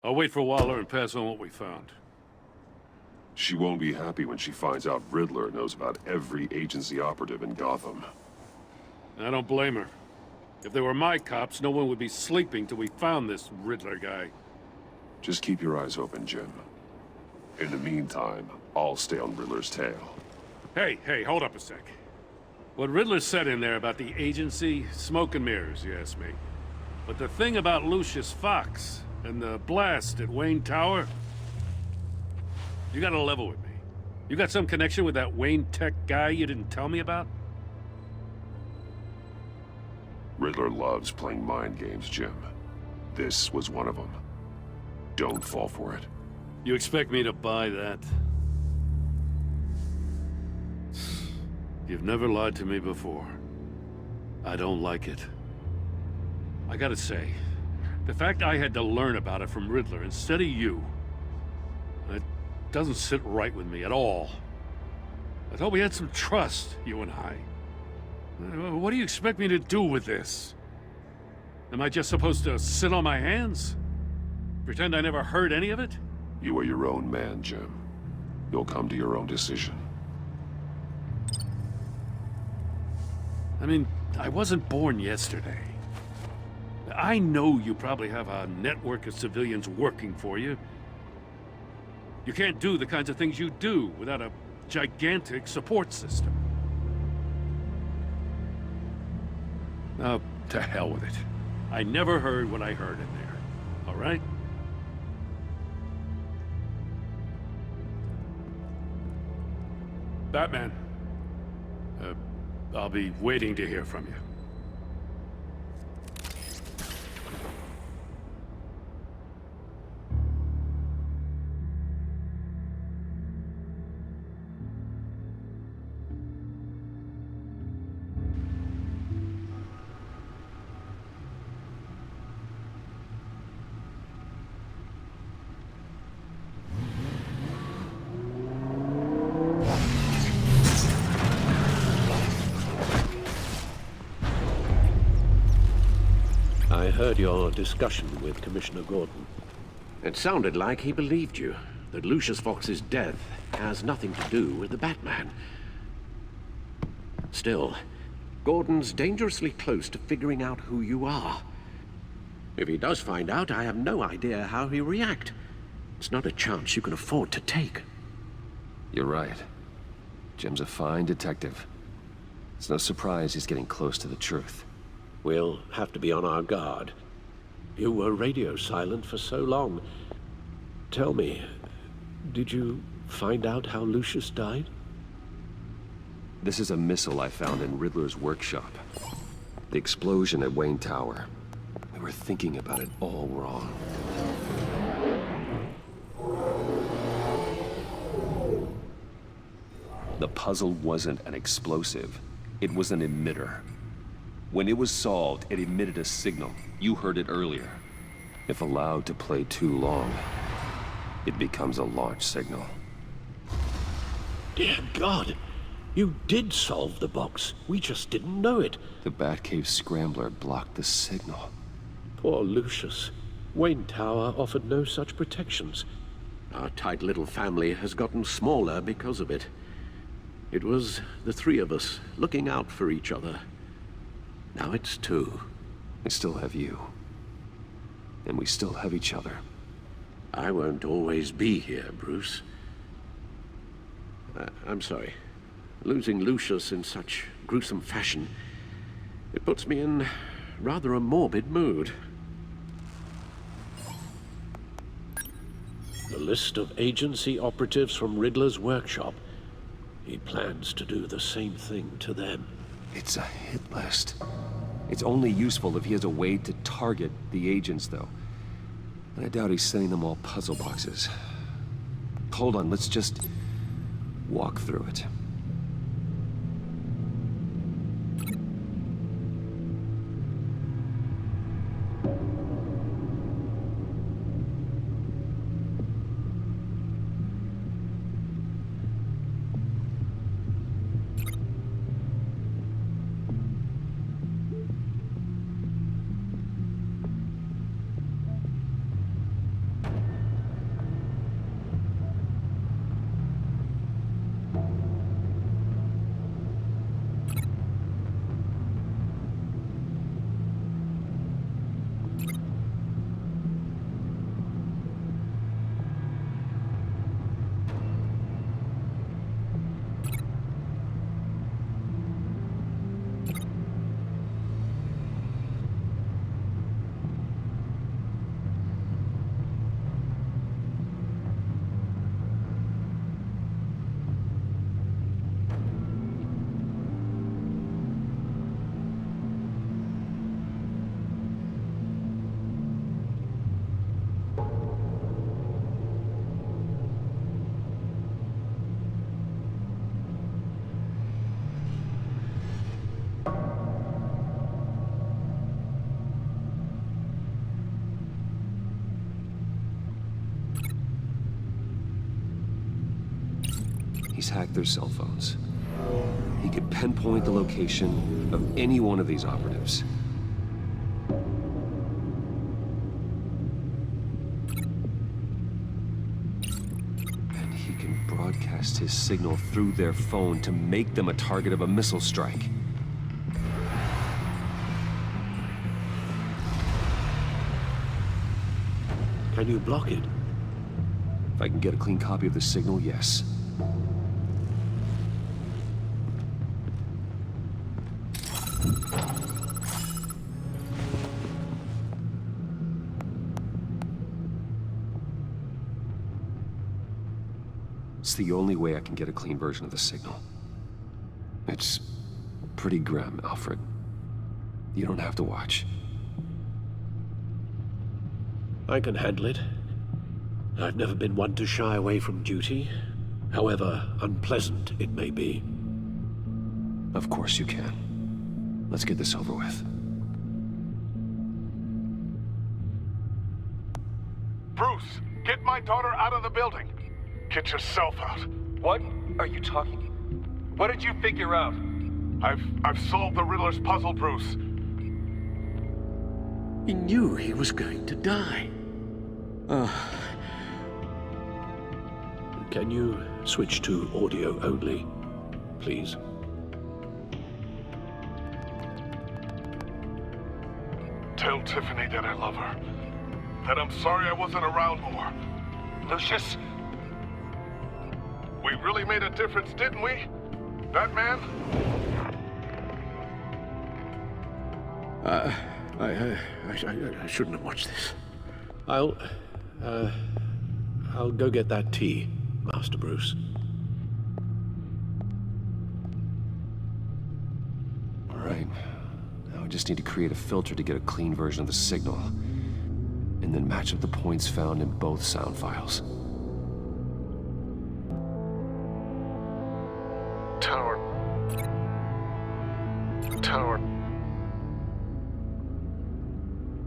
I'll wait for Waller and pass on what we found. She won't be happy when she finds out Riddler knows about every agency operative in Gotham. I don't blame her. If they were my cops, no one would be sleeping till we found this Riddler guy. Just keep your eyes open, Jim. In the meantime, I'll stay on Riddler's tail. Hey, hold up a sec. What Riddler said in there about the agency, smoke and mirrors, you ask me. But the thing about Lucius Fox and the blast at Wayne Tower, you gotta level with me. You got some connection with that Wayne Tech guy you didn't tell me about? Riddler loves playing mind games, Jim. This was one of them. Don't fall for it. You expect me to buy that? You've never lied to me before. I don't like it. I gotta say, the fact I had to learn about it from Riddler instead of you, it doesn't sit right with me at all. I thought we had some trust, you and I. What do you expect me to do with this? Am I just supposed to sit on my hands? Pretend I never heard any of it? You are your own man, Jim. You'll come to your own decision. I mean, I wasn't born yesterday. I know you probably have a network of civilians working for you. You can't do the kinds of things you do without a gigantic support system. Oh, to hell with it. I never heard what I heard in there, all right? Batman. I'll be waiting to hear from you. I heard your discussion with Commissioner Gordon. It sounded like he believed you, that Lucius Fox's death has nothing to do with the Batman. Still, Gordon's dangerously close to figuring out who you are. If he does find out, I have no idea how he'll react. It's not a chance you can afford to take. You're right. Jim's a fine detective. It's no surprise he's getting close to the truth. We'll have to be on our guard. You were radio silent for so long. Tell me, did you find out how Lucius died? This is a missile I found in Riddler's workshop. The explosion at Wayne Tower. We were thinking about it all wrong. The puzzle wasn't an explosive. It was an emitter. When it was solved, it emitted a signal. You heard it earlier. If allowed to play too long, it becomes a launch signal. Dear God, you did solve the box. We just didn't know it. The Batcave Scrambler blocked the signal. Poor Lucius. Wayne Tower offered no such protections. Our tight little family has gotten smaller because of it. It was the three of us looking out for each other. Now it's two. I still have you. And we still have each other. I won't always be here, Bruce. I'm sorry. Losing Lucius in such gruesome fashion, it puts me in rather a morbid mood. The list of agency operatives from Riddler's workshop. He plans to do the same thing to them. It's a hit list. It's only useful if he has a way to target the agents, though. And I doubt he's sending them all puzzle boxes. Hold on, let's just walk through it. He's hacked their cell phones. He could pinpoint the location of any one of these operatives. And he can broadcast his signal through their phone to make them a target of a missile strike. Can you block it? If I can get a clean copy of the signal, yes. It's the only way I can get a clean version of the signal. It's pretty grim, Alfred. You don't have to watch. I can handle it. I've never been one to shy away from duty, however unpleasant it may be. Of course you can. Let's get this over with. Bruce, get my daughter out of the building. Get yourself out. What are you talking? What did you figure out? I've solved the Riddler's puzzle, Bruce. He knew he was going to die. Can you switch to audio only, please? Tell Tiffany that I love her. That I'm sorry I wasn't around more. Lucius, we really made a difference, didn't we? Batman? I shouldn't have watched this. I'll go get that tea, Master Bruce. All right. Now I just need to create a filter to get a clean version of the signal, and then match up the points found in both sound files. Tower.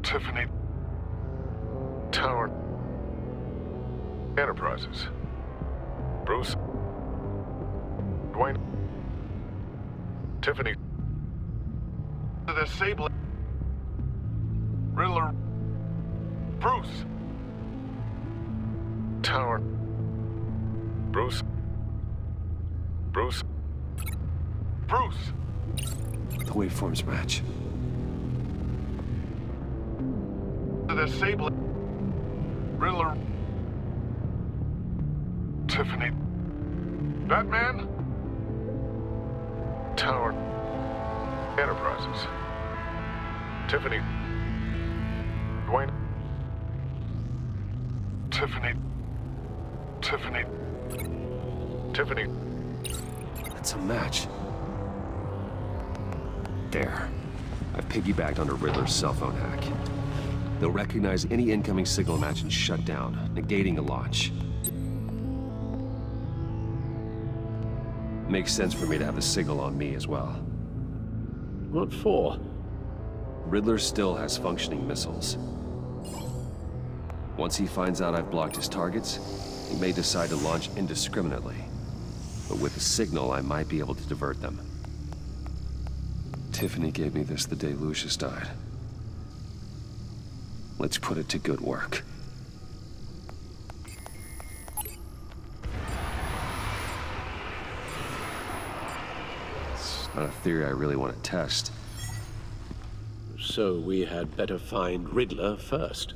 Tiffany. Tower. Enterprises. Bruce. Dwayne. Tiffany. The Sable. Riddler. Bruce. Tower. Bruce. Bruce. Bruce. The waveforms match. The Sable. Riddler. Tiffany. Batman. Tower. Enterprises. Tiffany. Dwayne. Tiffany. Tiffany. Tiffany. That's a match. There. I've piggybacked onto Riddler's cell phone hack. They'll recognize any incoming signal match and shut down, negating a launch. Makes sense for me to have the signal on me as well. What for? Riddler still has functioning missiles. Once he finds out I've blocked his targets, he may decide to launch indiscriminately. But with the signal, I might be able to divert them. Tiffany gave me this the day Lucius died. Let's put it to good work. It's not a theory I really want to test. So we had better find Riddler first.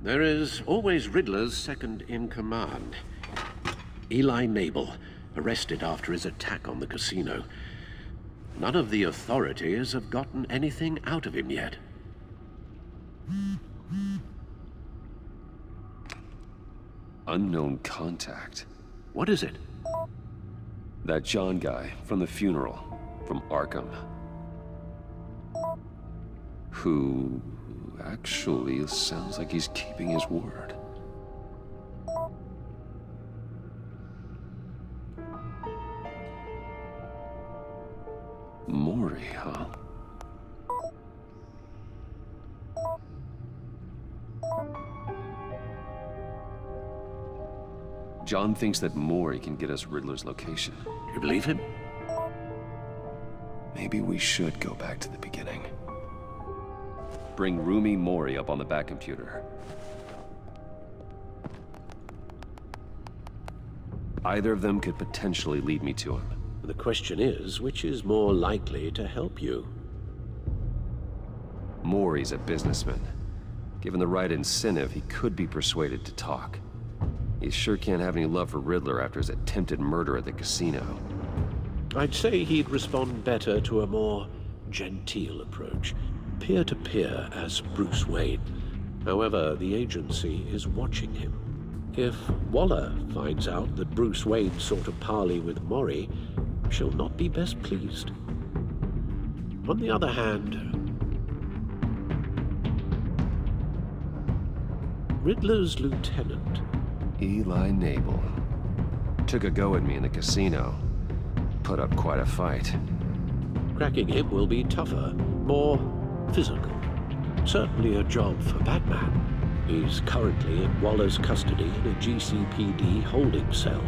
There is always Riddler's second in command. Eli Nabel, arrested after his attack on the casino. None of the authorities have gotten anything out of him yet. Unknown contact. What is it? That John guy from the funeral, from Arkham. Who actually sounds like he's keeping his word. Mori, huh? John thinks that Mori can get us Riddler's location. You believe him? Maybe we should go back to the beginning. Bring Rumi Mori up on the back computer. Either of them could potentially lead me to him. The question is, which is more likely to help you? Mori's a businessman. Given the right incentive, he could be persuaded to talk. He sure can't have any love for Riddler after his attempted murder at the casino. I'd say he'd respond better to a more genteel approach, peer-to-peer as Bruce Wayne. However, the agency is watching him. If Waller finds out that Bruce Wayne sought a parley with Mori, she'll not be best pleased. On the other hand, Riddler's lieutenant, Eli Nabel. Took a go at me in the casino. Put up quite a fight. cracking him will be tougher, more physical. Certainly a job for Batman. He's currently in Waller's custody in a GCPD holding cell.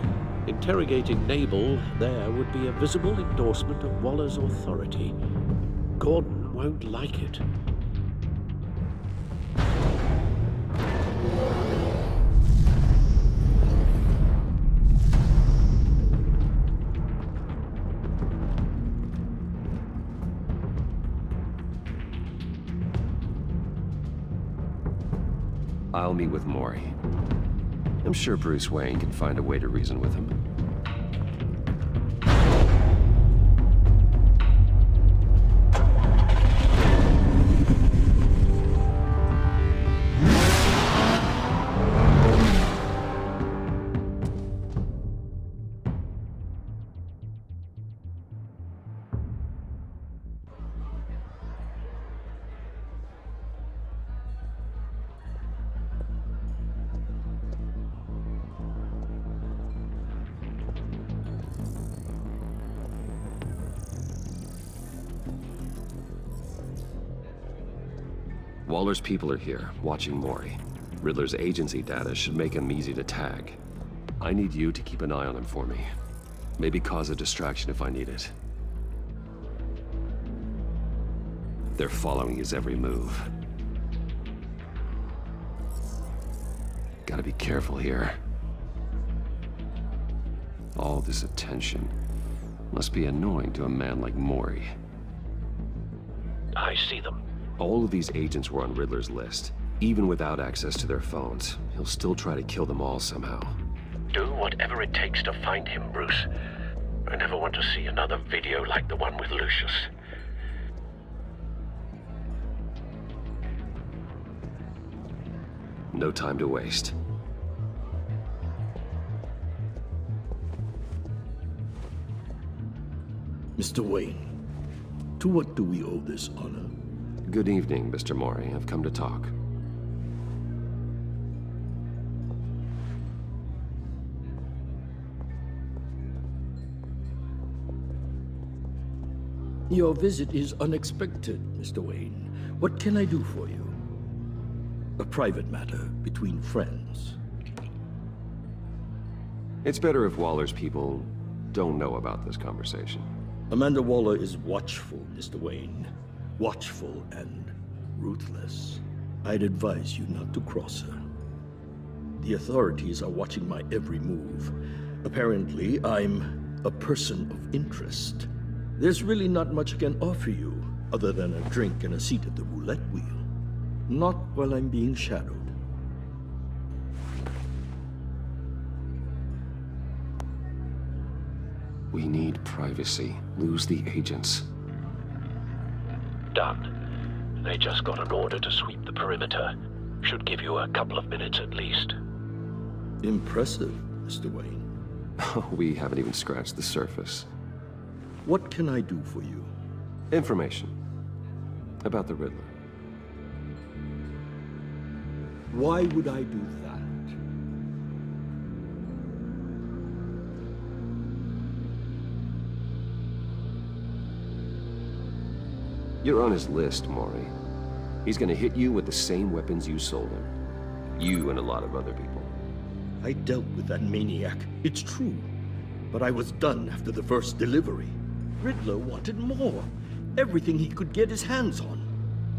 Interrogating Nabel there would be a visible endorsement of Waller's authority. Gordon won't like it. I'll meet with Mori. I'm sure Bruce Wayne can find a way to reason with him. Waller's people are here, watching Mori. Riddler's agency data should make him easy to tag. I need you to keep an eye on him for me. Maybe cause a distraction if I need it. They're following his every move. Gotta be careful here. All this attention must be annoying to a man like Mori. I see them. All of these agents were on Riddler's list. Even without access to their phones, he'll still try to kill them all somehow. Do whatever it takes to find him, Bruce. I never want to see another video like the one with Lucius. No time to waste. Mr. Wayne, to what do we owe this honor? Good evening, Mr. Mori. I've come to talk. Your visit is unexpected, Mr. Wayne. What can I do for you? A private matter between friends. It's better if Waller's people don't know about this conversation. Amanda Waller is watchful, Mr. Wayne. Watchful and ruthless. I'd advise you not to cross her. The authorities are watching my every move. Apparently, I'm a person of interest. There's really not much I can offer you, other than a drink and a seat at the roulette wheel. Not while I'm being shadowed. We need privacy. Lose the agents. Done. They just got an order to sweep the perimeter. Should give you a couple of minutes at least. Impressive, Mr. Wayne. We haven't even scratched the surface. What can I do for you? Information about the Riddler. Why would I do that? You're on his list, Mori. He's gonna hit you with the same weapons you sold him. You and a lot of other people. I dealt with that maniac, it's true. But I was done after the first delivery. Riddler wanted more. Everything he could get his hands on.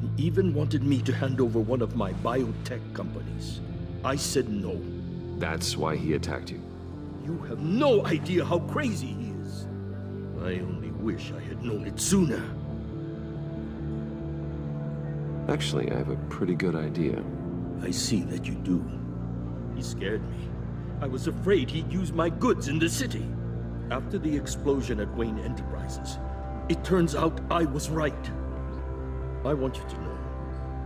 He even wanted me to hand over one of my biotech companies. I said no. That's why he attacked you. You have no idea how crazy he is. I only wish I had known it sooner. Actually, I have a pretty good idea. I see that you do. He scared me. I was afraid he'd use my goods in the city. After the explosion at Wayne Enterprises, it turns out I was right. I want you to know,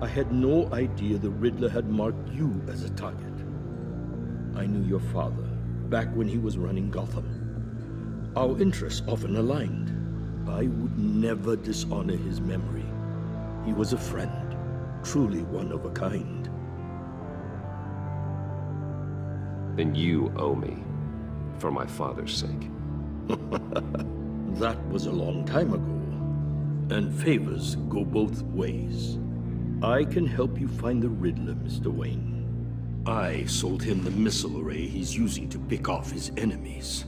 I had no idea the Riddler had marked you as a target. I knew your father back when he was running Gotham. Our interests often aligned. I would never dishonor his memory. He was a friend, truly one of a kind. Then you owe me, for my father's sake. That was a long time ago, and favors go both ways. I can help you find the Riddler, Mr. Wayne. I sold him the missile array he's using to pick off his enemies.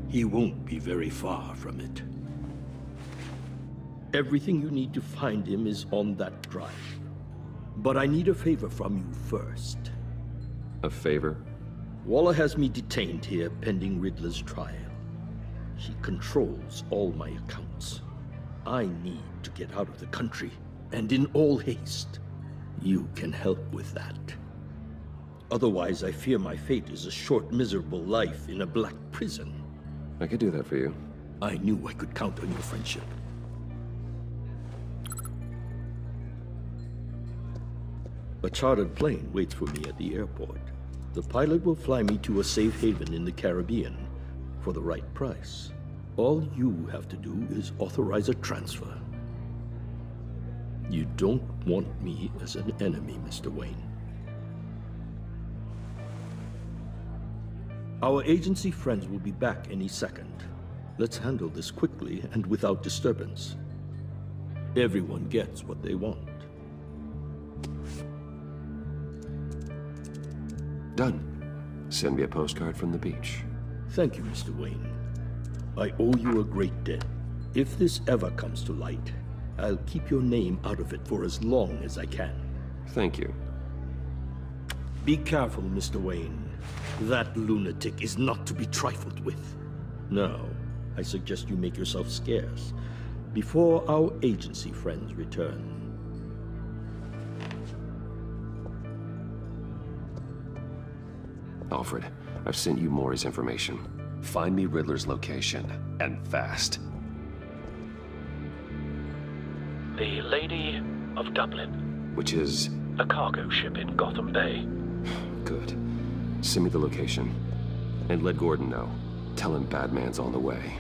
He won't be very far from it. Everything you need to find him is on that drive. But I need a favor from you first. A favor? Waller has me detained here pending Riddler's trial. He controls all my accounts. I need to get out of the country, and in all haste. You can help with that. Otherwise, I fear my fate is a short, miserable life in a black prison. I could do that for you. I knew I could count on your friendship. A chartered plane waits for me at the airport. The pilot will fly me to a safe haven in the Caribbean for the right price. All you have to do is authorize a transfer. You don't want me as an enemy, Mr. Wayne. Our agency friends will be back any second. Let's handle this quickly and without disturbance. Everyone gets what they want. Done. Send me a postcard from the beach. Thank you, Mr. Wayne. I owe you a great debt. If this ever comes to light, I'll keep your name out of it for as long as I can. Thank you. Be careful, Mr. Wayne. That lunatic is not to be trifled with. Now, I suggest you make yourself scarce before our agency friends return. Alfred, I've sent you Maury's information. Find me Riddler's location, and fast. The Lady of Dublin. Which is... A cargo ship in Gotham Bay. Good. Send me the location. And let Gordon know. Tell him Batman's on the way.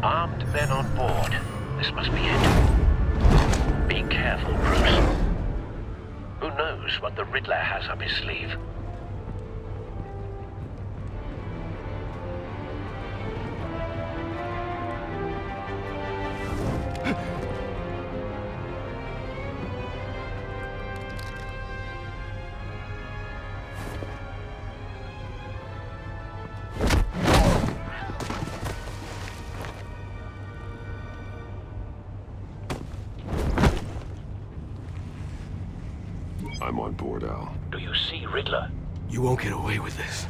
Armed men on board. This must be it. Be careful, Bruce. Who knows what the Riddler has up his sleeve? I'm on board, Al. Do you see Riddler? You won't get away with this.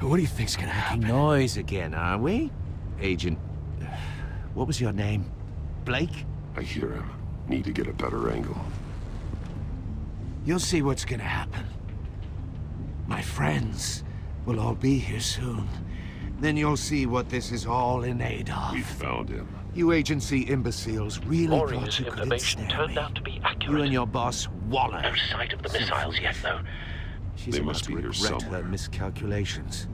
What do you think's gonna happen? Noise again, are we? Agent... What was your name? Blake? I hear him. Need to get a better angle. You'll see what's gonna happen. My friends will all be here soon. Then you'll see what this is all in aid of. We found him. You agency imbeciles really thought Maury's you could information ensnare turned me. out to be accurate. You and your boss, Waller. No sight of the missiles yet, though. She's They about must to be here regret her somewhere. miscalculations.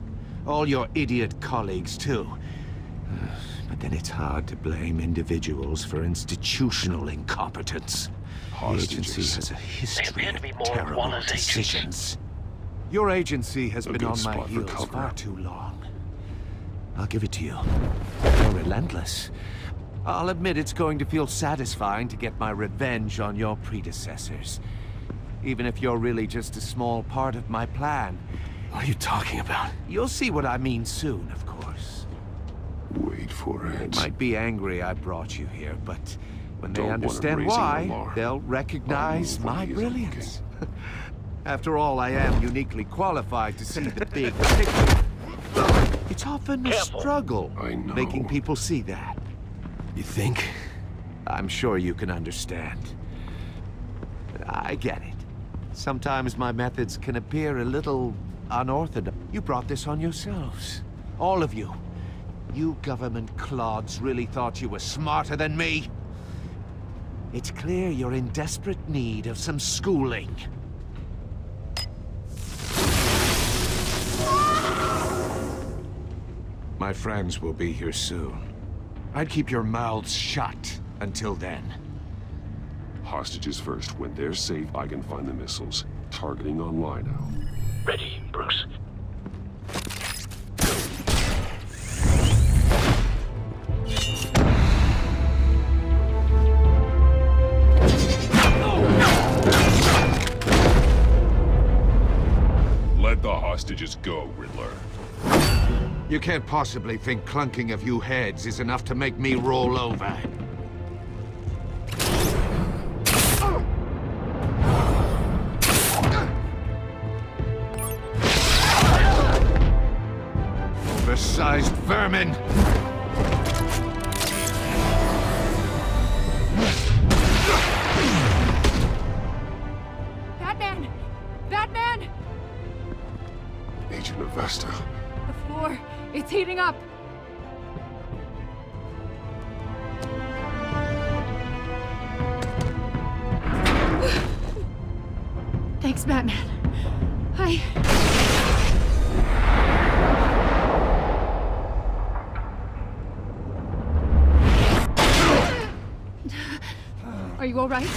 All your idiot colleagues, too. But then it's hard to blame individuals for institutional incompetence. The agency has a history of terrible decisions. Your agency has been on my heels far too long. I'll give it to you. You're relentless. I'll admit it's going to feel satisfying to get my revenge on your predecessors. Even if you're really just a small part of my plan. What are you talking about? You'll see what I mean soon, of course. Wait for it. They might be angry I brought you here, but when they Don't want 'em understand raising why, an alarm. they'll recognize I'll move when my he is brilliance. After all, I am uniquely qualified to see the big picture. It's often a struggle I know. making people see that. You think? I'm sure you can understand. I get it. Sometimes my methods can appear a little unorthodox. You brought this on yourselves. All of you. You government clods really thought you were smarter than me? It's clear you're in desperate need of some schooling. My friends will be here soon. I'd keep your mouths shut until then. Hostages first. When they're safe, I can find the missiles. Targeting on Lino. Ready, Bruce. Let the hostages go, Riddler. You can't possibly think clunking a few heads is enough to make me roll over. Oversized vermin! Batman! Batman! Agent Avesta. The floor, it's heating up. Thanks, Batman. Are you all right?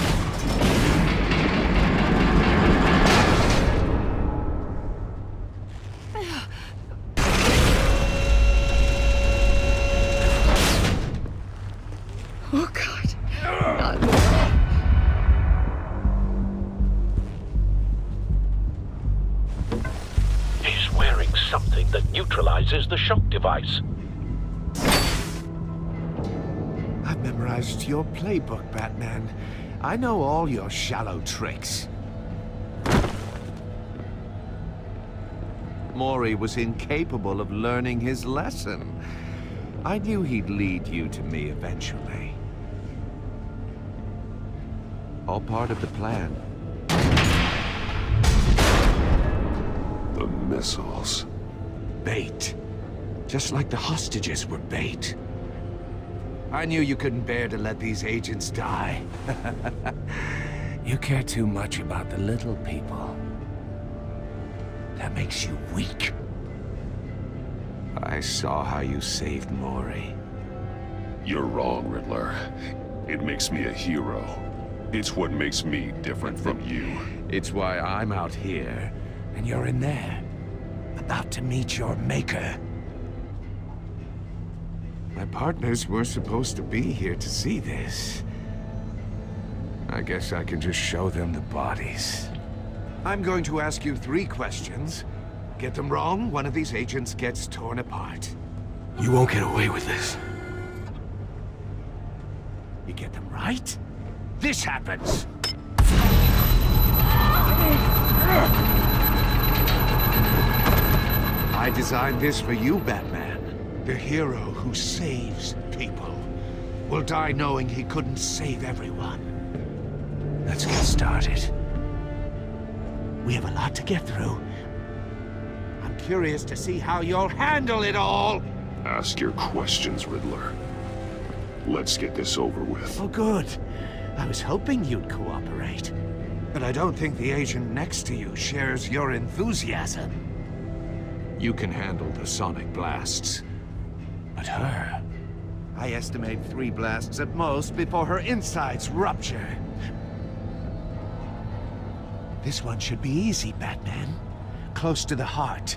Oh, God. Not more. He's wearing something that neutralizes the shock device. I've memorized your playbook, Batman. I know all your shallow tricks. Mori was incapable of learning his lesson. I knew he'd lead you to me eventually. All part of the plan. The missiles. Bait. Just like the hostages were bait. I knew you couldn't bear to let these agents die. You care too much about the little people. That makes you weak. I saw how you saved Mori. You're wrong, Riddler. It makes me a hero. It's what makes me different from you. It's why I'm out here, and you're in there. About to meet your maker. My partners were supposed to be here to see this. I guess I can just show them the bodies. I'm going to ask you 3 questions. Get them wrong, one of these agents gets torn apart. You won't get away with this. You get them right, this happens. I designed this for you, Batman. The hero who saves people will die knowing he couldn't save everyone. Let's get started. We have a lot to get through. I'm curious to see how you'll handle it all. Ask your questions, Riddler. Let's get this over with. Oh, good. I was hoping you'd cooperate. But I don't think the agent next to you shares your enthusiasm. You can handle the sonic blasts. But her... I estimate 3 blasts at most before her insides rupture. This one should be easy, Batman. Close to the heart.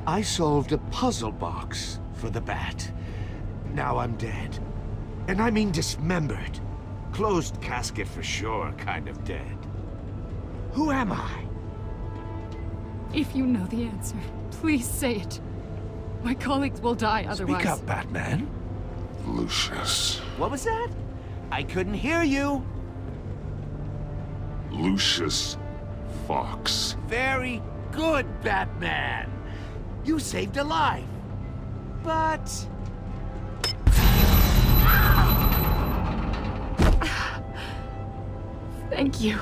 I solved a puzzle box for the Bat. Now I'm dead. And I mean dismembered. Closed casket for sure, kind of dead. Who am I? If you know the answer, please say it. My colleagues will die otherwise. Speak up, Batman. Lucius. What was that? I couldn't hear you. Lucius Fox. Very good, Batman. You saved a life. But... Thank you.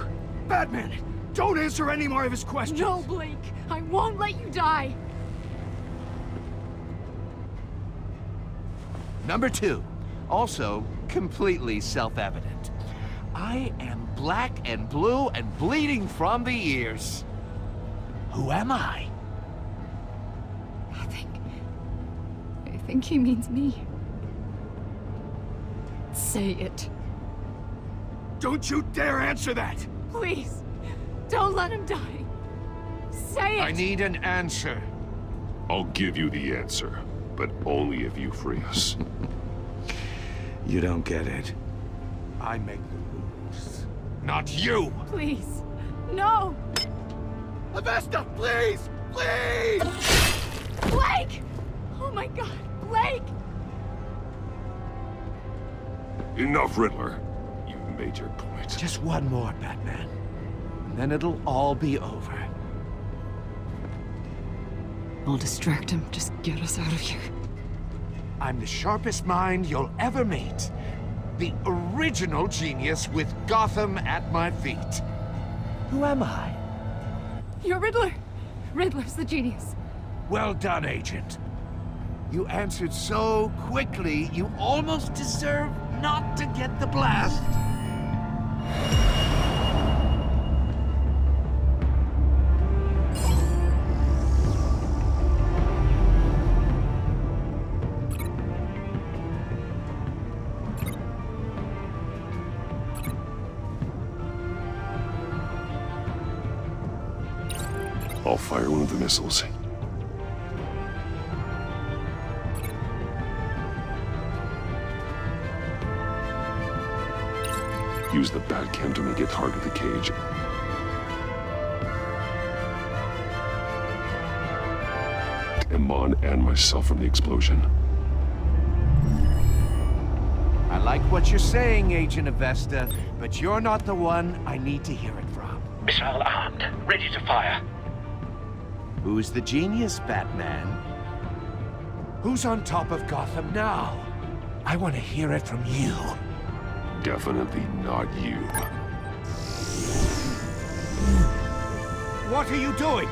Batman, don't answer any more of his questions. No, Blake. I won't let you die. Number 2, also completely self-evident. I am black and blue and bleeding from the ears. Who am I? I think he means me. Say it. Don't you dare answer that! Please, don't let him die. Say it! I need an answer. I'll give you the answer, but only if you free us. You don't get it. I make the rules, not you! Please, no! Avesta, please! Please! Blake! Oh my God, Blake! Enough, Riddler. You've made your point. Just one more, Batman. And then it'll all be over. I'll distract him. Just get us out of here. I'm the sharpest mind you'll ever meet. The original genius with Gotham at my feet. Who am I? You're Riddler. Riddler's the genius. Well done, Agent. You answered so quickly, you almost deserve not to get the blast. I'll fire one of the missiles. Use the Batcam to make it target the cage. Iman and myself from the explosion. I like what you're saying, Agent Avesta, but you're not the one I need to hear it from. Missile armed, ready to fire. Who's the genius, Batman? Who's on top of Gotham now? I want to hear it from you. Definitely not you. What are you doing?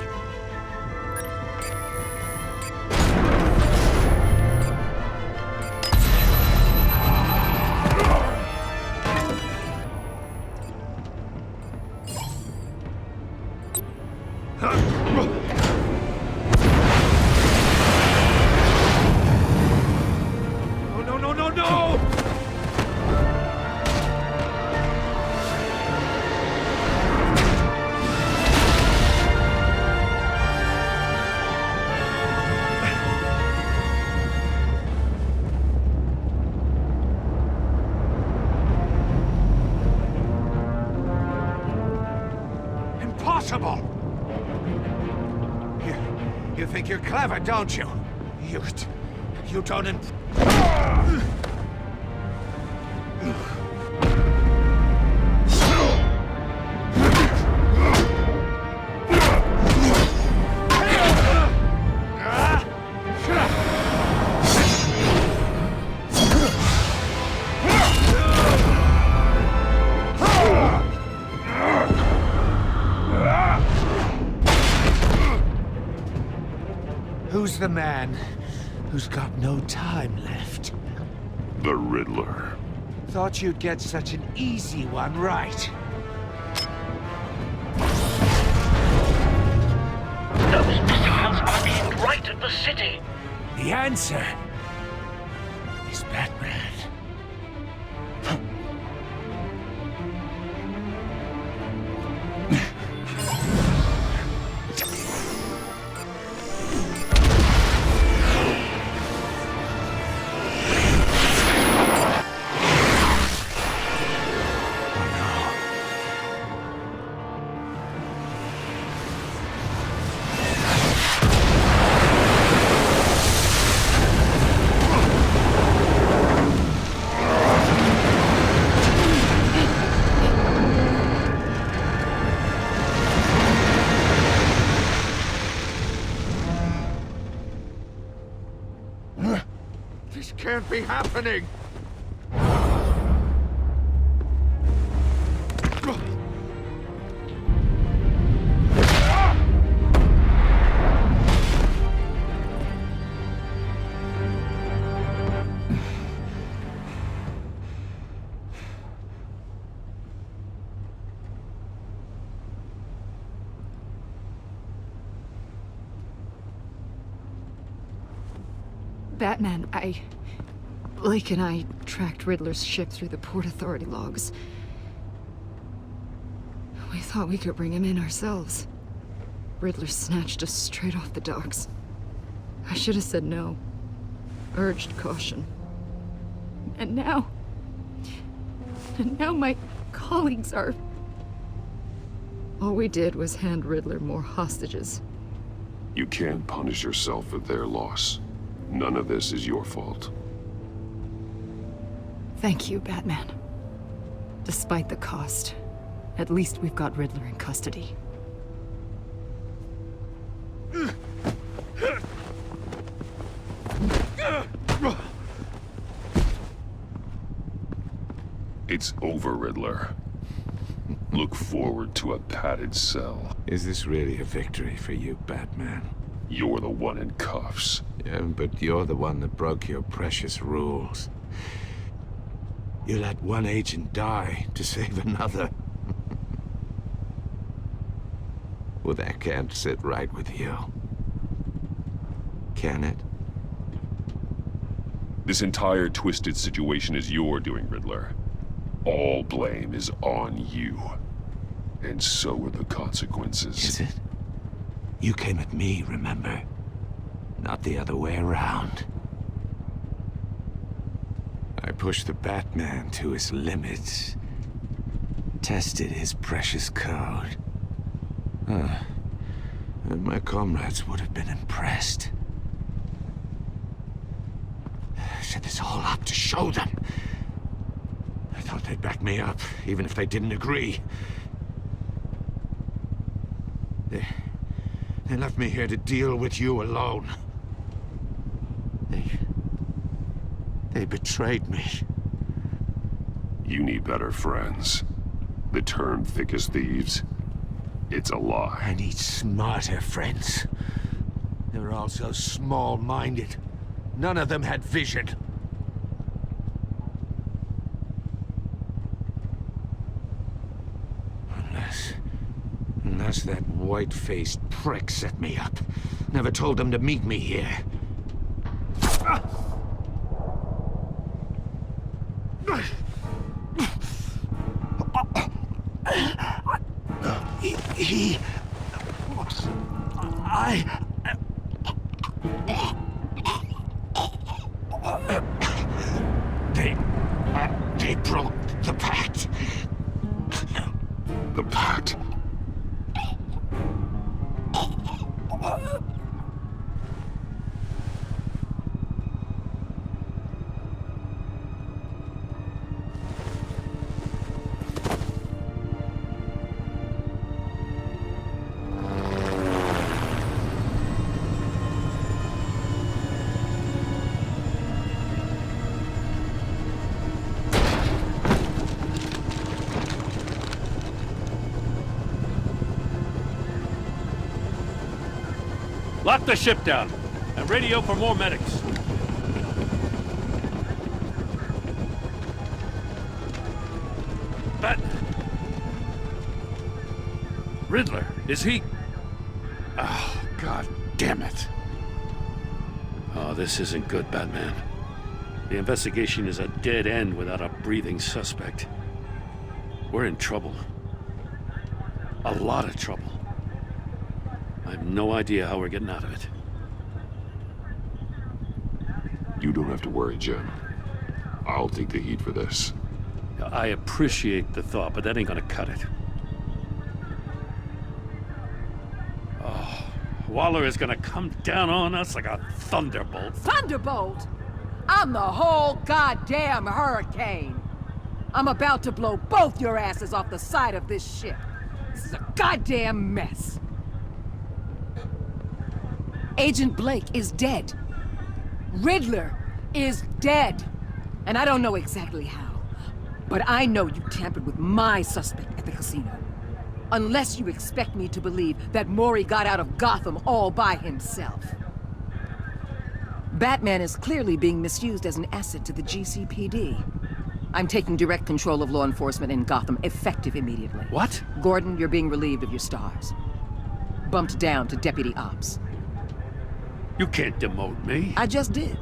Impossible! You think you're clever, don't you? You don't Who's the man who's got no time left? The Riddler. Thought you'd get such an easy one right. Those missiles are aimed right at the city. The answer is Batman. This can't be happening! Batman, Blake and I tracked Riddler's ship through the Port Authority logs. We thought we could bring him in ourselves. Riddler snatched us straight off the docks. I should have said no. Urged caution. And now my colleagues are... All we did was hand Riddler more hostages. You can't punish yourself for their loss. None of this is your fault. Thank you, Batman. Despite the cost, at least we've got Riddler in custody. It's over, Riddler. Look forward to a padded cell. Is this really a victory for you, Batman? You're the one in cuffs. Yeah, but you're the one that broke your precious rules. You let one agent die to save another. Well, that can't sit right with you. Can it? This entire twisted situation is your doing, Riddler. All blame is on you. And so are the consequences. Is it? You came at me, remember? Not the other way around. I pushed the Batman to his limits. Tested his precious code. And my comrades would have been impressed. I set this all up to show them. I thought they'd back me up, even if they didn't agree. They left me here to deal with you alone. They betrayed me. You need better friends. The term thick as thieves, it's a lie. I need smarter friends. They were all so small-minded. None of them had vision. Unless that white-faced prick set me up. Never told them to meet me here. They broke the pact. The pact? Lock the ship down, and radio for more medics. But... Riddler, is he... Oh, God damn it. Oh, this isn't good, Batman. The investigation is a dead end without a breathing suspect. We're in trouble. A lot of trouble. I have no idea how we're getting out of it. You don't have to worry, Jim. I'll take the heat for this. I appreciate the thought, but that ain't gonna cut it. Oh, Waller is gonna come down on us like a thunderbolt. Thunderbolt? I'm the whole goddamn hurricane. I'm about to blow both your asses off the side of this ship. This is a goddamn mess. Agent Blake is dead. Riddler is dead. And I don't know exactly how. But I know you tampered with my suspect at the casino. Unless you expect me to believe that Mori got out of Gotham all by himself. Batman is clearly being misused as an asset to the GCPD. I'm taking direct control of law enforcement in Gotham, effective immediately. What? Gordon, you're being relieved of your stars. Bumped down to Deputy Ops. You can't demote me. I just did.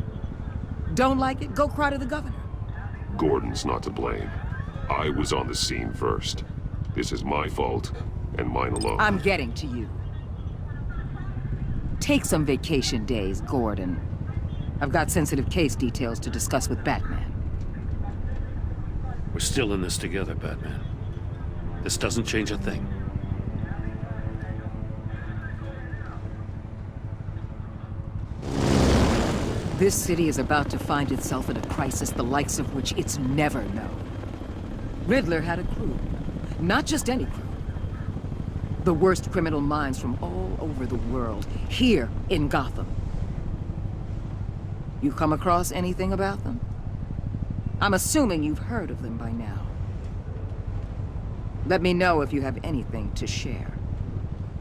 Don't like it? Go cry to the governor. Gordon's not to blame. I was on the scene first. This is my fault, and mine alone. I'm getting to you. Take some vacation days, Gordon. I've got sensitive case details to discuss with Batman. We're still in this together, Batman. This doesn't change a thing. This city is about to find itself in a crisis the likes of which it's never known. Riddler had a crew. Not just any crew. The worst criminal minds from all over the world, here in Gotham. You come across anything about them? I'm assuming you've heard of them by now. Let me know if you have anything to share.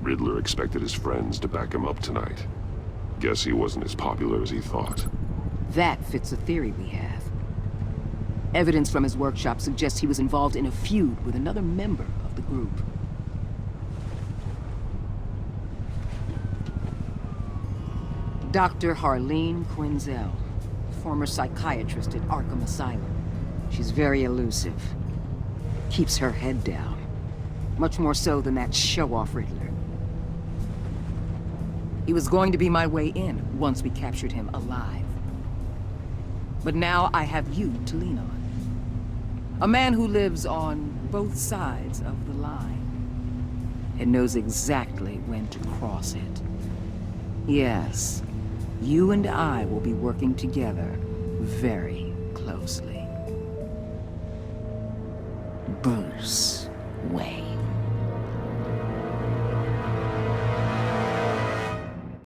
Riddler expected his friends to back him up tonight. Guess he wasn't as popular as he thought. That fits a theory we have. Evidence from his workshop suggests he was involved in a feud with another member of the group. Dr. Harleen Quinzel, former psychiatrist at Arkham Asylum. She's very elusive. Keeps her head down. Much more so than that show-off Riddler. He was going to be my way in once we captured him alive. But now I have you to lean on. A man who lives on both sides of the line and knows exactly when to cross it. Yes, you and I will be working together very closely. Bruce Wayne.